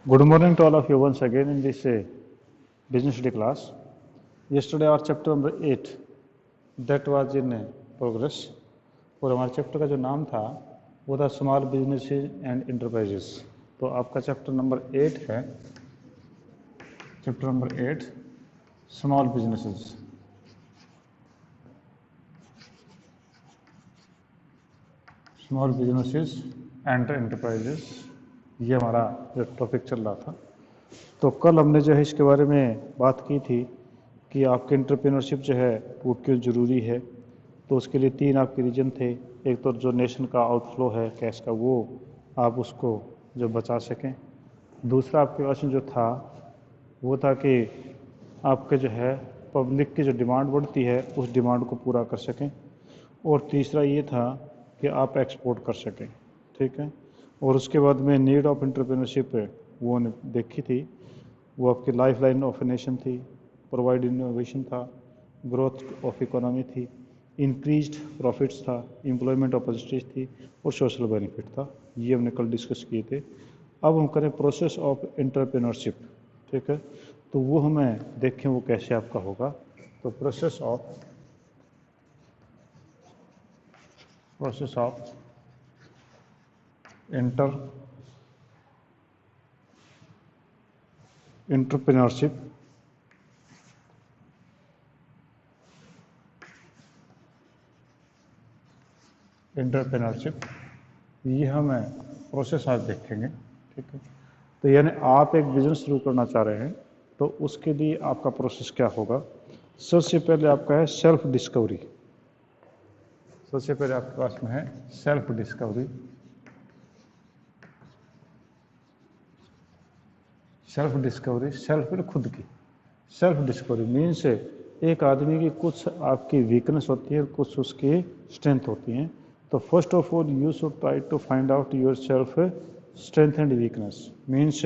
Good morning to all of you once again in this business study class. Yesterday our chapter number 8 that was in progress और हमारे chapter का जो नाम था वो था स्मॉल बिजनेसेस एंड इंटरप्राइजेस। तो आपका चैप्टर नंबर 8 है, chapter number 8 small businesses. Small businesses and enterprises, ये हमारा जो टॉपिक चल रहा था। तो कल हमने जो है इसके बारे में बात की थी कि आपके एंटरप्रेन्योरशिप जो है वो क्यों ज़रूरी है। तो उसके लिए 3 आपके रीजन थे। एक तो जो नेशन का आउटफ्लो है कैश का, वो आप उसको जो बचा सकें। दूसरा आपके पास जो था वो था कि आपके जो है पब्लिक की जो डिमांड बढ़ती है उस डिमांड को पूरा कर सकें। और तीसरा ये था कि आप एक्सपोर्ट कर सकें, ठीक है। और उसके बाद में नीड ऑफ एंटरप्रेन्योरशिप वो देखी थी, वो आपकी life line of a nation थी, प्रोवाइड इनोवेशन था, ग्रोथ ऑफ इकोनॉमी थी, इंक्रीज्ड प्रॉफिट्स था, एम्प्लॉयमेंट अपॉर्चुनिटीज थी और सोशल बेनिफिट था। ये हमने कल डिस्कस किए थे। अब हम करें प्रोसेस ऑफ एंटरप्रेन्योरशिप, ठीक है। तो वो हमें देखें वो कैसे आपका होगा। तो प्रोसेस ऑफ एंटरप्रेन्योरशिप ये हमें प्रोसेस आज देखेंगे, ठीक है। तो यानी आप एक बिजनेस शुरू करना चाह रहे हैं तो उसके लिए आपका प्रोसेस क्या होगा। सबसे पहले आपका है सेल्फ डिस्कवरी। सबसे पहले आपके पास में है सेल्फ डिस्कवरी। सेल्फ खुद की। सेल्फ डिस्कवरी मीन्स एक आदमी की कुछ आपकी वीकनेस होती है, कुछ उसकी स्ट्रेंथ होती हैं। तो first of all you should try to find out your self strength and weakness. Means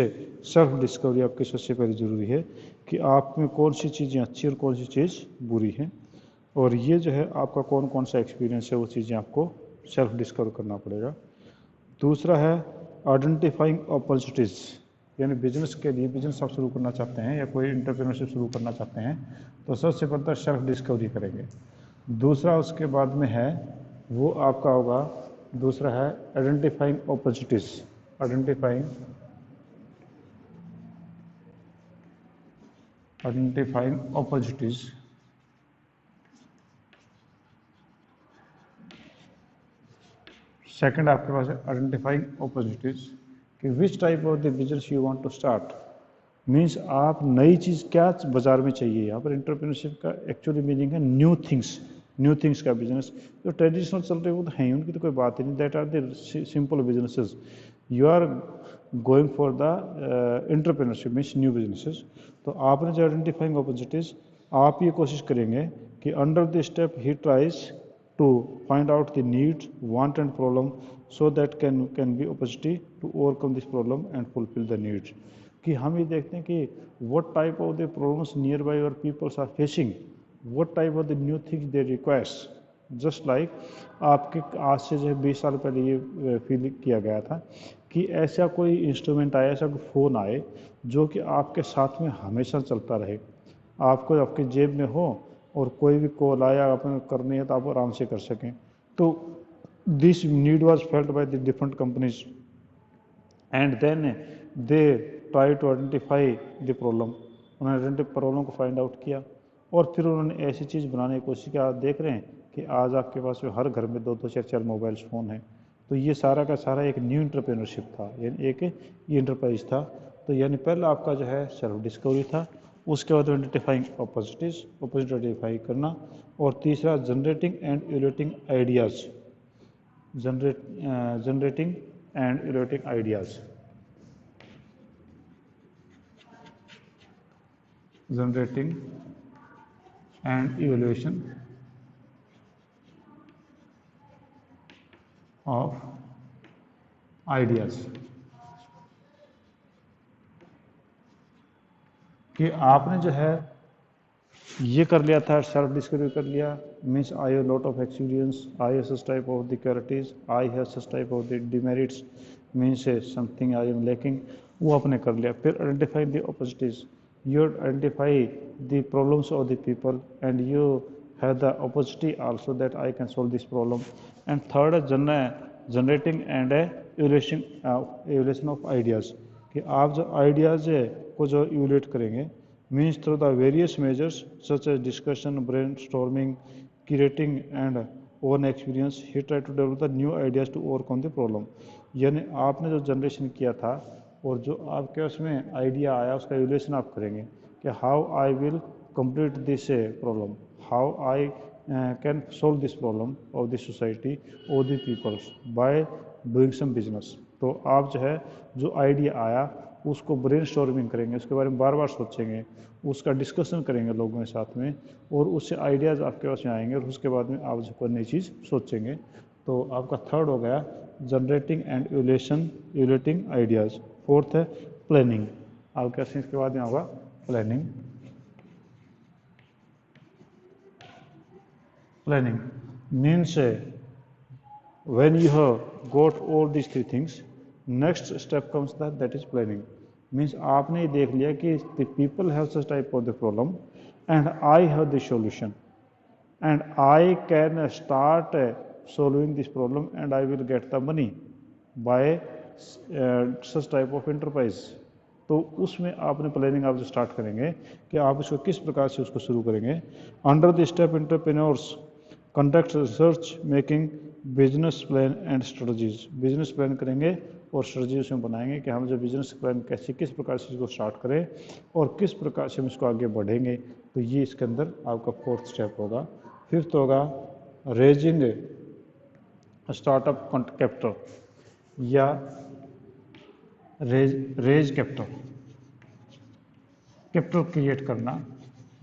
self discovery आपकी सबसे पहले ज़रूरी है कि आप में कौन सी चीज़ें अच्छी और कौन सी चीज़ बुरी हैं। और ये जो है आपका कौन कौन सा एक्सपीरियंस है वो चीज़ें आपको सेल्फ डिस्कवर करना पड़ेगा। दूसरा है आइडेंटिफाइंग अपॉर्चुनिटीज़, यानी बिजनेस के लिए, बिजनेस आप शुरू करना चाहते हैं या कोई एंटरप्रेन्योरशिप शुरू करना चाहते हैं तो सबसे पहले सेल्फ डिस्कवरी करेंगे। दूसरा उसके बाद में है वो आपका होगा, दूसरा है identifying opportunities. Identifying opportunities. Second आपके पास है आइडेंटिफाइंग अपॉर्चुनिटीज़ कि which type of the business you want to start. Means आप नई चीज़ क्या बाज़ार में चाहिए। यहाँ पर एंटरप्रेन्योरशिप का एक्चुअली मीनिंग है न्यू थिंग्स का बिजनेस। जो ट्रेडिशनल चल रहे वो तो हैं, उनकी तो कोई बात ही नहीं। That are the simple businesses. You are going for the entrepreneurship means new businesses. तो आपने जो आइडेंटिफाइंग अपॉर्चुनिटीज़, आप ये कोशिश करेंगे कि under the step he tries to find out the needs, want and problem so that can be opportunity to overcome this problem and fulfill the needs। कि हम ये देखते हैं कि what type of the problems nearby your peoples are facing, what type of the new things they request। Just like आपके आज से जो है 20 साल पहले ये फील किया गया था कि ऐसा कोई इंस्ट्रूमेंट आए, ऐसा कोई फ़ोन आए जो कि आपके साथ में हमेशा चलता रहे, आपको आपके जेब में हो और कोई भी कॉल आया आपने करनी है तो आप आराम से कर सकें। तो this need was felt by the different companies and then they try to identify the problem. उन्होंने प्रॉब्लम को फाइंड आउट किया और फिर उन्होंने ऐसी चीज़ बनाने की कोशिश की। आप देख रहे हैं कि आज आपके पास हर घर में 2-2 4-4 मोबाइल फ़ोन हैं। तो ये सारा का सारा एक न्यू एंटरप्रेन्योरशिप था, यानी एक ये एंटरप्राइज था। तो यानी पहला आपका जो है सेल्फ डिस्कवरी था, उसके बाद आइडेंटिफाइंग अपॉर्चुनिटीज़, अपोजिट आइडेंटिफाई करना, और तीसरा generating and evaluating ideas. Generating and evaluating ideas. Generating and evaluation of ideas. कि आपने जो है ये कर लिया था, सेल्फ डिस्कवरी कर लिया, means I have lot of experience, I have such type of the qualities, I have such type of the demerits, means something I am lacking. वो आपने कर लिया। फिर identify the opportunities, you identify the problems of the people and you have the opportunity also that I can solve this problem. And third is generating and evaluation of ideas, कि आप जो ideas है को जो evaluate करेंगे means through the various measures such as discussion, brainstorming, curating and own experience he try to develop the new ideas to overcome the problem। यानी आपने जो जनरेशन किया था और जो आपके उसमें आइडिया आया उसका इवैल्यूएशन आप करेंगे कि how I will complete this problem, how I can solve this problem of this society और the peoples by doing some business. तो आप जो है जो आइडिया आया उसको ब्रेनस्टॉर्मिंग करेंगे, उसके बारे में बार बार सोचेंगे, उसका डिस्कशन करेंगे लोगों के साथ में और उससे आइडियाज़ आपके पास में आएंगे और उसके बाद में आप जो कोई नई चीज़ सोचेंगे। तो आपका थर्ड हो गया generating and evaluating ideas. Fourth है प्लानिंग। आपके पास इसके बाद में होगा planning. Planning means when you have got all this three things, next step comes that is planning. Means आपने ये देख लिया कि the people have such type of the problem and I have the solution and I can start solving this problem and I will get the money by such type of enterprise। तो उसमें आपने planning आप जो start करेंगे कि आप इसको किस प्रकार से उसको शुरू करेंगे। Under the step entrepreneurs conduct research making business plan and strategies. Business plan करेंगे और स्ट्रेटजी उसमें बनाएंगे कि हम जो बिजनेस प्लान कैसे किस प्रकार से इसको स्टार्ट करें और किस प्रकार से हम इसको आगे बढ़ेंगे। तो ये इसके अंदर आपका फोर्थ स्टेप होगा। फिफ्थ होगा रेजिंग स्टार्टअप कैपिटल या रेज कैपिटल। कैपिटल क्रिएट करना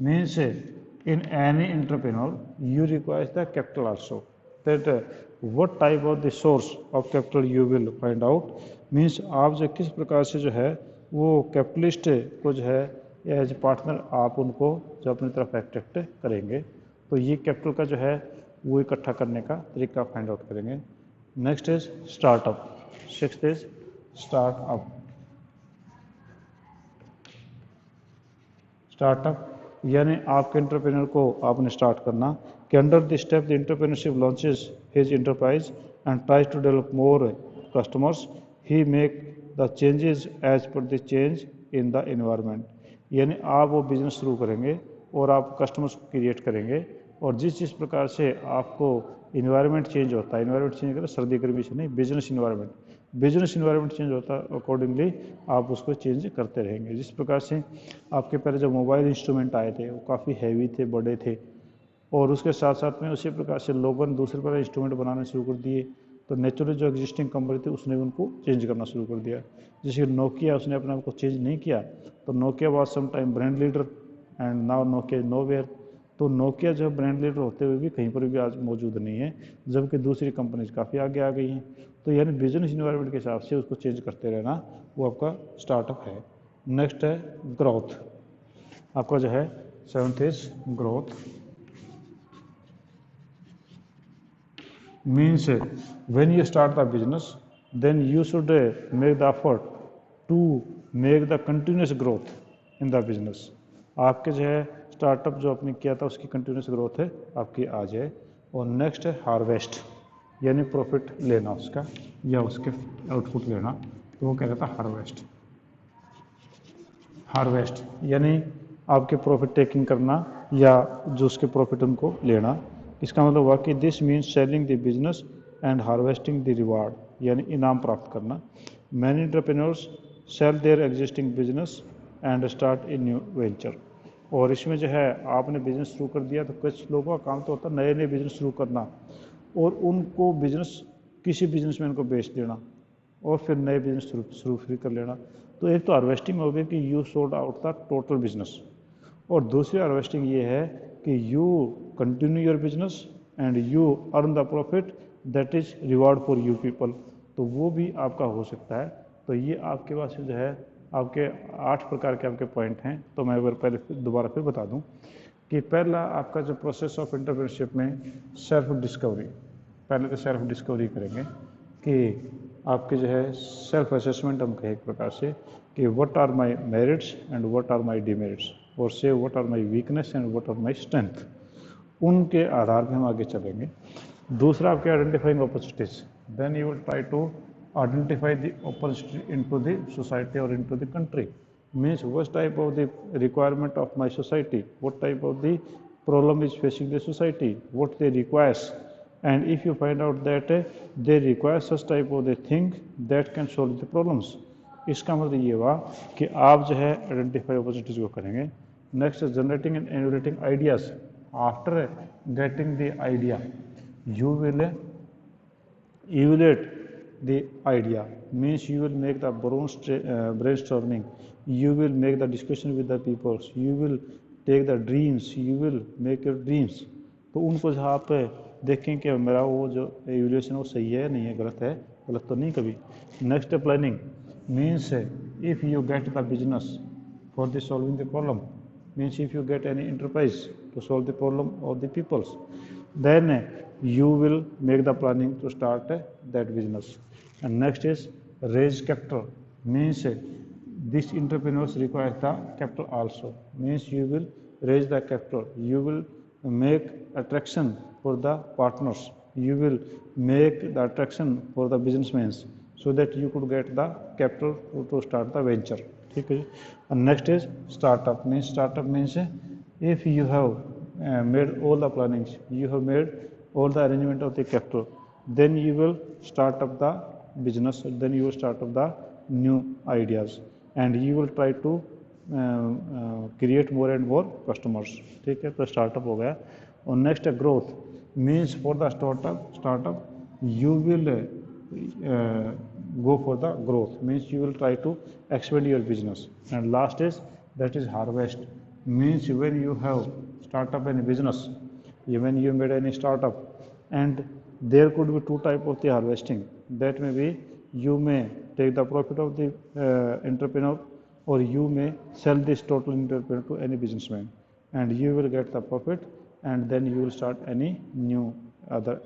means in any entrepreneur you requires the capital also, that what type of the source of capital you will find out. Means आप जो किस प्रकार से जो है वो कैपिटलिस्ट को जो है एज पार्टनर आप उनको जो अपनी तरफ अट्रैक्ट करेंगे। तो ये कैपिटल का जो है वो इकट्ठा करने का तरीका फाइंड आउट करेंगे। Next is startup. Sixth is startup. Startup यानी आपके एंटरप्रेन्योर को आपने स्टार्ट करना कि under the step the entrepreneurship launches his enterprise and tries to develop more customers, he make the changes as per the change in the environment. यानी आप वो business शुरू करेंगे और आप कस्टमर्स को क्रिएट करेंगे और जिस प्रकार से आपको इन्वायरमेंट चेंज होता है, इन्वायरमेंट चेंज करें सर्दी गर्मी से नहीं, बिजनेस इन्वायरमेंट चेंज होता है अकॉर्डिंगली आप उसको चेंज करते रहेंगे। जिस प्रकार से आपके पहले जो मोबाइल इंस्ट्रूमेंट आए थे वो काफ़ी हैवी थे, बड़े थे और उसके साथ साथ में उसी प्रकार से लोगों ने दूसरे प्रकार इंस्ट्रूमेंट बनाने शुरू कर दिए। तो नेचुरली जो एग्जिस्टिंग कंपनी थी उसने उनको चेंज करना शुरू कर दिया। जैसे नोकिया उसने अपने आप को चेंज नहीं किया तो Nokia was some time brand leader and now Nokia is nowhere. तो नोकिया जो ब्रांड लीडर होते हुए भी कहीं पर भी आज मौजूद नहीं है, जबकि दूसरी कंपनीज काफ़ी आगे आ गई हैं। तो यानी बिजनेस इन्वायरमेंट के हिसाब से उसको चेंज करते रहना वो आपका स्टार्टअप है। नेक्स्ट है ग्रोथ। आपका जो है seventh is growth. Means when you start the business then you should make the effort to make the continuous growth in the business. आपके जो है स्टार्टअप जो आपने किया था उसकी कंटिन्यूस ग्रोथ है आपकी आ जाए। और नेक्स्ट है हार्वेस्ट यानी प्रॉफिट लेना उसका या उसके आउटपुट लेना, तो वो कह रहा था हार्वेस्ट। हार्वेस्ट यानी आपके प्रॉफिट टेकिंग करना या जो उसके प्रॉफिट उनको लेना। इसका मतलब हुआ कि this means selling the business and harvesting the reward यानी इनाम प्राप्त करना। Many entrepreneurs sell their existing business and start a new venture. और इसमें जो है आपने बिजनेस शुरू कर दिया तो कुछ लोगों का काम तो होता है नए नए बिजनेस शुरू करना और उनको बिजनेस किसी बिजनेसमैन को बेच देना और फिर नए बिजनेस शुरू फिर कर लेना। तो एक तो हार्वेस्टिंग हो गई कि you sold out the total business और दूसरी हार्वेस्टिंग ये है कि you continue your business and you earn the profit that is reward for you people. तो वो भी आपका हो सकता है। तो ये आपके पास जो है आपके 8 प्रकार के आपके पॉइंट हैं। तो मैं अगर पहले दोबारा फिर बता दूं कि पहला आपका जो प्रोसेस ऑफ एंटरप्रेन्योरशिप में सेल्फ डिस्कवरी, पहले तो सेल्फ डिस्कवरी करेंगे कि आपके जो है सेल्फ असेसमेंट हम कहें एक प्रकार से कि what are my merits and what are my demerits, और से what are my weakness and what are my strength, उनके आधार पर हम आगे चलेंगे। दूसरा आपके identifying opportunities, then you will try to identify the opportunity into the society or into the country. Means what type of the requirement of my society, what type of the problem is facing the society, what they requires, and if you find out that they require such type of the thing that can solve the problems, इसका मतलब ये हुआ कि आप जो है identify opportunities को करेंगे। Next generating and emulating ideas, after getting the idea you will evaluate the idea, means you will make the brainstorming, you will make the discussion with the people, you will take the dreams, you will make your dreams। तो उनको जो आप देखें कि मेरा वो जो evolution वो सही है नहीं है, गलत तो नहीं कभी। Next planning, means if you get the business for the solving the problem, means if you get any enterprise to solve the problem of the peoples, then you will make the planning to start that business। And next is raise capital, means this entrepreneurs require the capital also, means you will raise the capital, you will make attraction for the partners, you will make the attraction for the businessmen so that you could get the capital to start the venture। ठीक है जी। Next is startup means if you have made all the plannings, you have made all the arrangement of the capital, then you will start up the business, then you will start up the new ideas and you will try to create more and more customers. ठीक है, तो startup हो गया। और next है growth, means for the startup you will go for the growth, means you will try to expand your business। And last is that is harvest, means when you have start up any business, when you made any startup, and there could be two type of the harvesting, that may be you may take the profit of the entrepreneur, or you may sell this total entrepreneur to any businessman, and you will get the profit, and then you will start any new other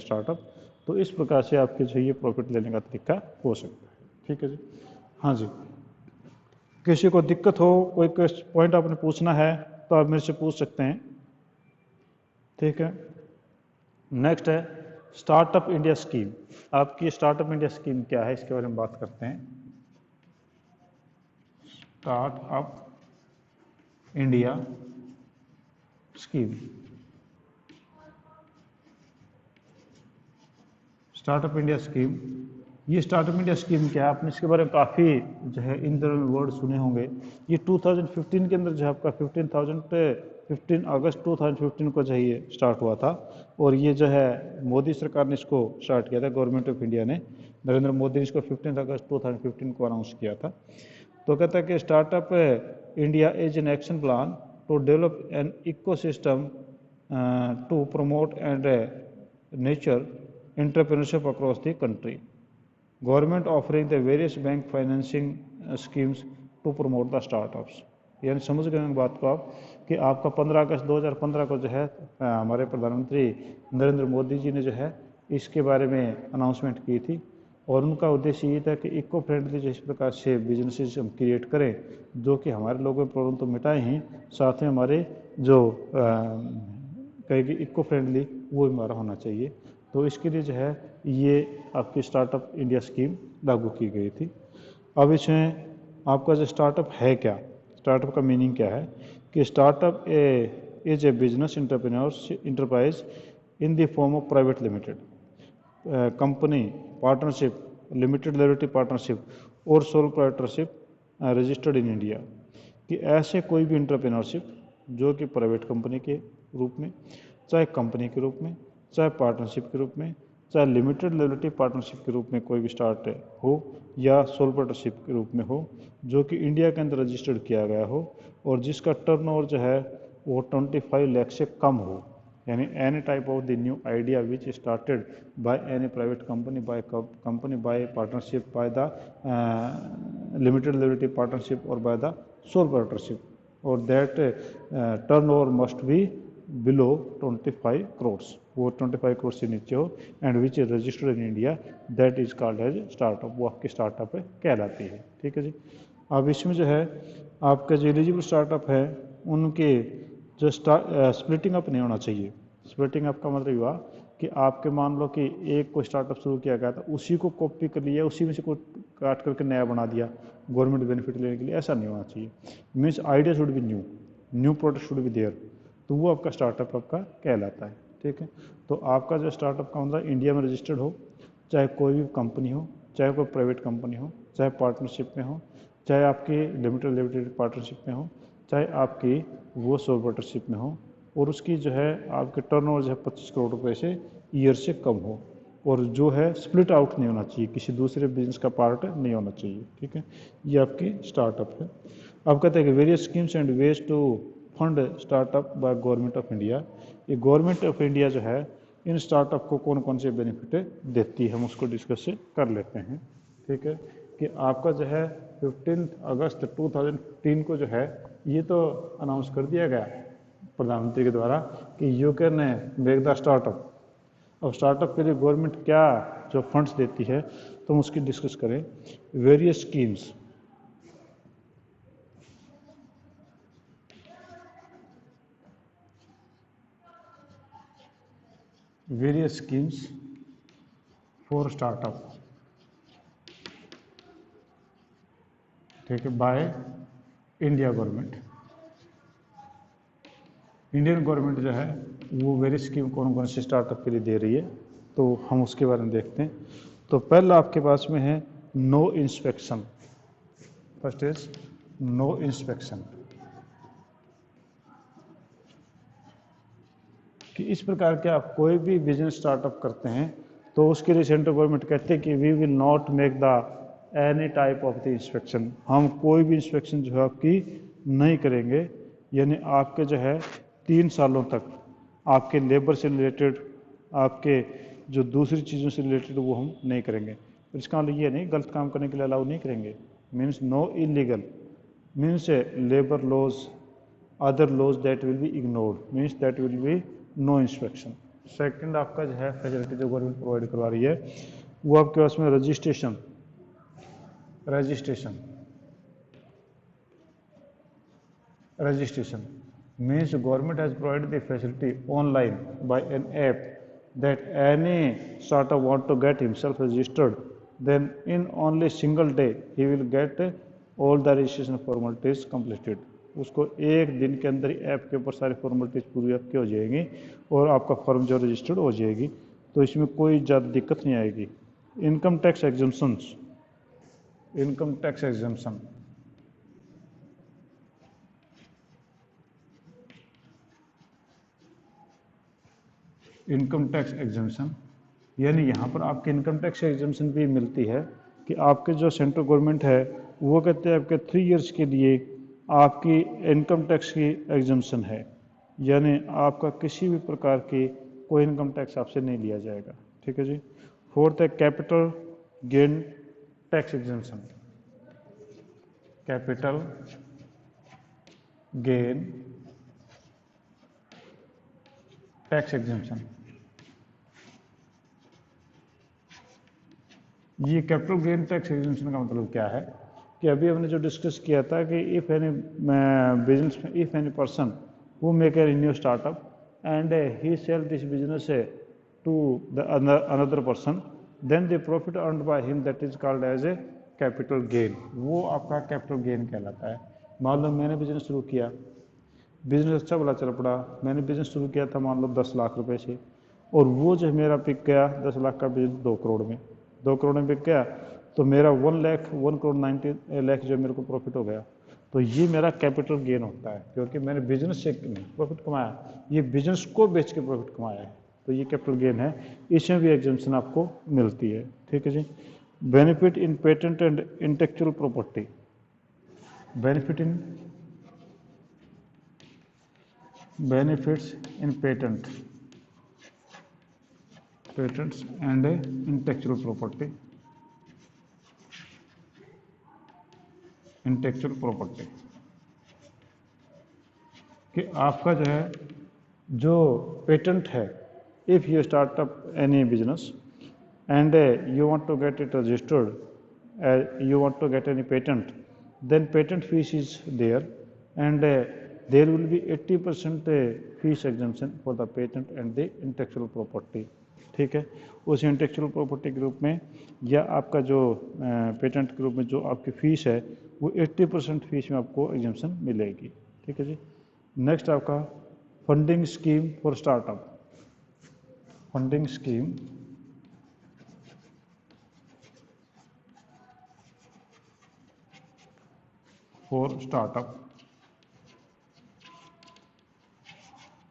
startup। तो इस प्रकार से आपके जो ये profit लेने का तरीका हो सकता है। ठीक है जी। हाँ जी, किसी को दिक्कत हो, कोई पॉइंट आपने पूछना है तो आप मेरे से पूछ सकते हैं। ठीक है। नेक्स्ट है स्टार्टअप इंडिया स्कीम। आपकी स्टार्टअप इंडिया स्कीम क्या है, इसके बारे में बात करते हैं। Startup India scheme, startup India scheme, ये स्टार्टअप इंडिया स्कीम क्या है, आपने इसके बारे में काफ़ी जो है इन तरह वर्ड सुने होंगे। ये 2015 के अंदर जो है आपका 15 अगस्त 2015 को जो है ये स्टार्ट हुआ था, और ये जो है मोदी सरकार ने इसको स्टार्ट किया था, गवर्नमेंट ऑफ इंडिया ने, नरेंद्र मोदी ने इसको 15 अगस्त 2015 को अनाउंस किया था। तो कहता है कि startup India is an action plan to develop an ecosystem to promote and nurture entrepreneurship across the country, government offering the various bank financing schemes to promote the startups। यानी समझ गए बात को आप कि आपका 15 अगस्त 2015 को जो है हमारे प्रधानमंत्री नरेंद्र मोदी जी ने जो है इसके बारे में अनाउंसमेंट की थी, और उनका उद्देश्य ये था कि इको फ्रेंडली जिस प्रकार से बिजनेसेस हम क्रिएट करें जो कि हमारे लोगों के प्रॉब्लम तो मिटाए ही, साथ में हमारे जो कहेगी इको फ्रेंडली वो हमारा होना चाहिए। तो इसके लिए जो है ये आपकी स्टार्टअप इंडिया स्कीम लागू की गई थी। अब इसमें आपका जो स्टार्टअप है क्या, स्टार्टअप का मीनिंग क्या है कि startup is a business enterprise in the form of private limited company, partnership, limited liability partnership और sole proprietorship registered in India. कि ऐसे कोई भी इंटरप्रेन्योरशिप जो कि प्राइवेट कंपनी के रूप में, चाहे कंपनी के रूप में, चाहे पार्टनरशिप के रूप में, चाहे लिमिटेड लायबिलिटी पार्टनरशिप के रूप में कोई भी स्टार्ट हो, या सोल प्रोप्राइटरशिप के रूप में हो, जो कि इंडिया के अंदर रजिस्टर्ड किया गया हो, और जिसका टर्नओवर जो है वो 25 लाख से कम हो। यानी any type of the new idea which started by any private company, by partnership, by the limited liability partnership और बाय द सोल प्रोप्राइटरशिप, और that turnover must be below 25 crores, वो 25 करोड़ से नीचे हो, and which is registered in India, that is called as startup, वो आपकी startup कहलाती है। ठीक है जी। अब इसमें जो है आपका जो एलिजिबल स्टार्टअप है उनके जो स्प्लिटिंग अप नहीं होना चाहिए। स्प्लिटिंग अप का मतलब हुआ कि आपके मान लो कि एक कोई स्टार्टअप शुरू किया गया था, उसी को कॉपी कर लिया, उसी में से को काट करके नया बना दिया गवर्नमेंट बेनिफिट लेने के लिए, ऐसा नहीं होना चाहिए। Means idea should be new, new product should be there, तो वो आपका स्टार्टअप आपका कहलाता है। ठीक है, तो आपका जो स्टार्टअप का मतलब इंडिया में रजिस्टर्ड हो, चाहे कोई भी कंपनी हो, चाहे कोई प्राइवेट कंपनी हो, चाहे पार्टनरशिप में हो, चाहे आपकी लिमिटेड पार्टनरशिप में हो, चाहे आपकी वो सोल पार्टनरशिप में हो, और उसकी जो है आपके टर्नओवर जो है 25 करोड़ रुपए से ईयर से कम हो, और जो है स्प्लिट आउट नहीं होना चाहिए, किसी दूसरे बिजनेस का पार्ट नहीं होना चाहिए। ठीक है, ये आपकी स्टार्टअप है। अब कहते हैं कि various schemes and ways to fund startup by government of India. ये गवर्नमेंट ऑफ इंडिया जो है इन स्टार्टअप को कौन कौन से बेनिफिट देती है, हम उसको डिस्कस कर लेते हैं। ठीक है, कि आपका जो है 15 अगस्त 2015 को जो है ये तो अनाउंस कर दिया गया प्रधानमंत्री के द्वारा कि you can make the startup. अब स्टार्टअप के लिए गवर्नमेंट क्या जो फंड्स देती है तो हम उसकी डिस्कस करें। Various schemes, various schemes for startup, ठीक है, by India government. Indian government जो है वो वेरियस स्कीम कौन कौन से स्टार्टअप के लिए दे रही है, तो हम उसके बारे में देखते हैं। तो पहला आपके पास में है no inspection. First is no inspection, कि इस प्रकार के आप कोई भी बिजनेस स्टार्टअप करते हैं तो उसके लिए सेंट्रल गवर्नमेंट कहते हैं कि we will not make the any type of the inspection, हम कोई भी इंस्पेक्शन जो है आपकी नहीं करेंगे। यानी आपके जो है 3 सालों तक आपके लेबर से रिलेटेड, आपके जो दूसरी चीज़ों से रिलेटेड वो हम नहीं करेंगे। इसका मतलब ये नहीं गलत काम करने के लिए अलाउ नहीं करेंगे, means no illegal, means labour laws, other laws that will be ignored, means that will be no inspection. Second आपका जो है फैसिलिटी जो गवर्नमेंट प्रोवाइड करवा रही है वो आपके पास में registration, registration means government has provided the facility online by an app that any startup want to get himself registered, then in only single day he will get all the registration formalities completed। उसको एक दिन के अंदर ही app के ऊपर सारी formalities पूरी आपकी हो जाएंगी और आपका फॉर्म जो रजिस्टर्ड हो जाएगी, तो इसमें कोई ज़्यादा दिक्कत नहीं आएगी। Income tax exemptions, income tax exemption, income tax exemption, यानी यहाँ पर आपके इनकम टैक्स एग्जम्पशन भी मिलती है कि आपके जो सेंट्रल गवर्नमेंट है वो कहते हैं आपके 3 इयर्स के लिए आपकी इनकम टैक्स की एग्जम्पशन है, यानी आपका किसी भी प्रकार की कोई इनकम टैक्स आपसे नहीं लिया जाएगा। ठीक है जी। फोर्थ है capital gain tax exemption, capital gain tax exemption. ये कैपिटल गेन टैक्स एग्जम्पशन का मतलब क्या है कि अभी हमने जो डिस्कस किया था कि if any business, if any person who make a new startup and he sell this business to the another person, then the profit earned by him that is called as a capital gain, वो आपका capital gain कहलाता है। मान लो मैंने business शुरू किया, business अच्छा भला चल पड़ा, मैंने बिजनेस शुरू किया था मान लो 10 लाख रुपए से, और वो जो मेरा बिक गया 10 लाख का बिजनेस 2 करोड़ में, 2 करोड़ में बिक गया, तो मेरा 1 करोड़ 90 लाख जो मेरे को प्रॉफिट हो गया, तो ये मेरा कैपिटल गेन होता है, क्योंकि मैंने बिजनेस से प्रॉफिट कमाया, ये बिजनेस को बेच के प्रॉफिट कमाया है, तो ये कैपिटल गेन है। इसमें भी एग्जम्पशन आपको मिलती है। ठीक है जी। Benefit in patent and intellectual property, benefit in benefits in patents and intellectual property, intellectual property, कि आपका जो है जो पेटेंट है, if you start up any business and you want to get it registered, you want to get any patent, then patent fees is there, and there will be 80% fees exemption for the patent and the intellectual property. ठीक है, उस intellectual property के रूप में या आपका जो patent के रूप में जो आपकी फ़ीस है वो 80% फीस में आपको एग्जामेशन मिलेगी। ठीक है जी। नेक्स्ट आपका funding scheme for startup. Funding scheme for startup.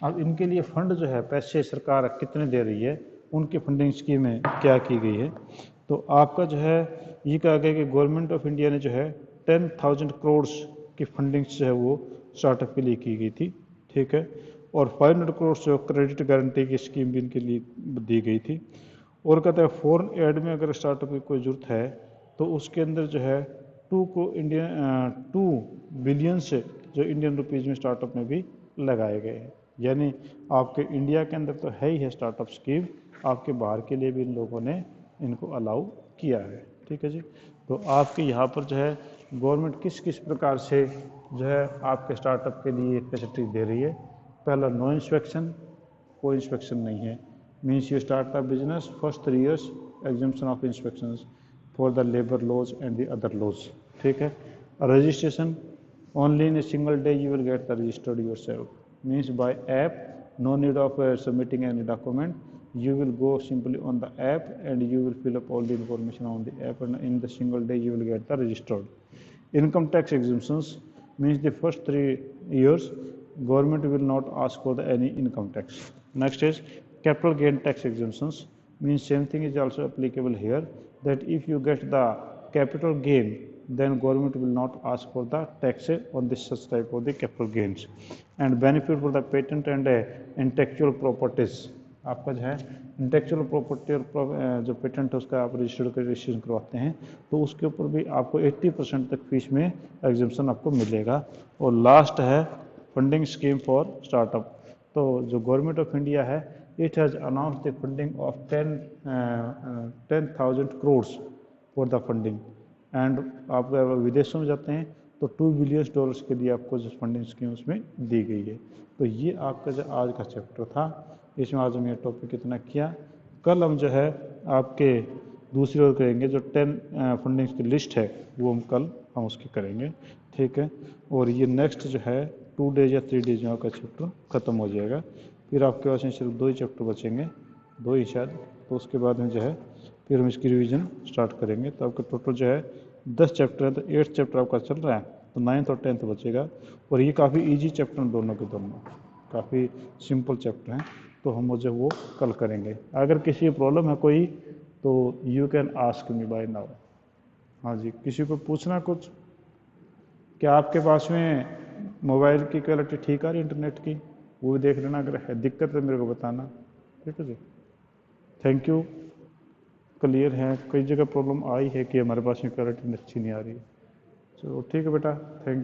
अब इनके लिए फंड जो है, पैसे सरकार कितने दे रही है, उनकी फंडिंग स्कीम में क्या की गई है। तो आपका जो है ये कहा गया कि गवर्नमेंट ऑफ इंडिया ने जो है 10,000 करोड़ की फंडिंग जो है वो स्टार्टअप के लिए की गई थी। ठीक है, और 500 करोड़ जो क्रेडिट गारंटी की स्कीम भी इनके लिए दी गई थी। और कहते हैं फॉरेन एड में अगर स्टार्टअप की कोई ज़रूरत है तो उसके अंदर जो है 2 बिलियन से जो इंडियन रुपीज़ में स्टार्टअप में भी लगाए गए हैं। यानी आपके इंडिया के अंदर तो है ही है स्टार्टअप स्कीम, आपके बाहर के लिए भी इन लोगों ने इनको अलाउ किया है। ठीक है जी। तो आपके यहाँ पर जो है गवर्नमेंट किस किस प्रकार से जो है आपके स्टार्टअप के लिए फैसिलिटी दे रही है। पहला, नो इंस्पेक्शन, कोई इंस्पेक्शन नहीं है। Means you start a business first 3 years exemption of inspections for the labour laws and the other laws. ठीक है। Registration, only in a single day you will get the registered yourself, means by app, no need of submitting any document. You will go simply on the app and you will fill up all the information on the app, and in the single day you will get the registered. Income tax exemptions means the first 3 years government will not ask for the any income tax. Next is capital gain tax exemptions, means same thing is also applicable here, that if you get the capital gain then government will not ask for the tax on this such type of the capital gains. And benefit for the patent and intellectual properties, आपका जो है intellectual property और जो patent है उसका आप registration करवाते हैं तो उसके ऊपर भी आपको 80% तक फीस में एग्जाम्पशन आपको मिलेगा। और लास्ट है फंडिंग स्कीम फॉर स्टार्टअप। तो जो गवर्नमेंट ऑफ इंडिया है, it has announce the funding of 10,000 crore for the funding. And आप अगर विदेशों में जाते हैं तो $2 बिलियन के लिए आपको जो फंडिंग स्कीम उसमें दी गई है। तो ये आपका जो आज का चैप्टर था, इसमें आज हम ये टॉपिक इतना किया। कल हम जो है आपके दूसरी ओर करेंगे, जो 10 फंडिंग की लिस्ट है वो हम उसकी करेंगे। ठीक है। और ये नेक्स्ट जो है 2 days या 3 days में आपका चैप्टर ख़त्म हो जाएगा। फिर आपके पास में सिर्फ 2 ही चैप्टर बचेंगे, 2 ही शायद। तो उसके बाद में जो है फिर हम इसकी रिवीजन स्टार्ट करेंगे। तो आपका टोटल जो है 10 चैप्टर है, तो 8th चैप्टर आपका चल रहा है, तो 9th और 10th बचेगा। और ये काफ़ी इजी चैप्टर दोनों के दोनों, काफ़ी सिंपल चैप्टर हैं। तो हम मुझे वो कल करेंगे। अगर किसी प्रॉब्लम है कोई तो you can ask me bye now. हाँ जी, किसी को पूछना कुछ? क्या आपके पास में मोबाइल की क्वालिटी ठीक आ रही है इंटरनेट की? वो भी देख लेना, अगर है दिक्कत है मेरे को बताना। ठीक है जी, थैंक यू। क्लियर है, कई जगह प्रॉब्लम आई है कि हमारे पास में क्वालिटी अच्छी नहीं आ रही है। चलो ठीक है बेटा, थैंक यू।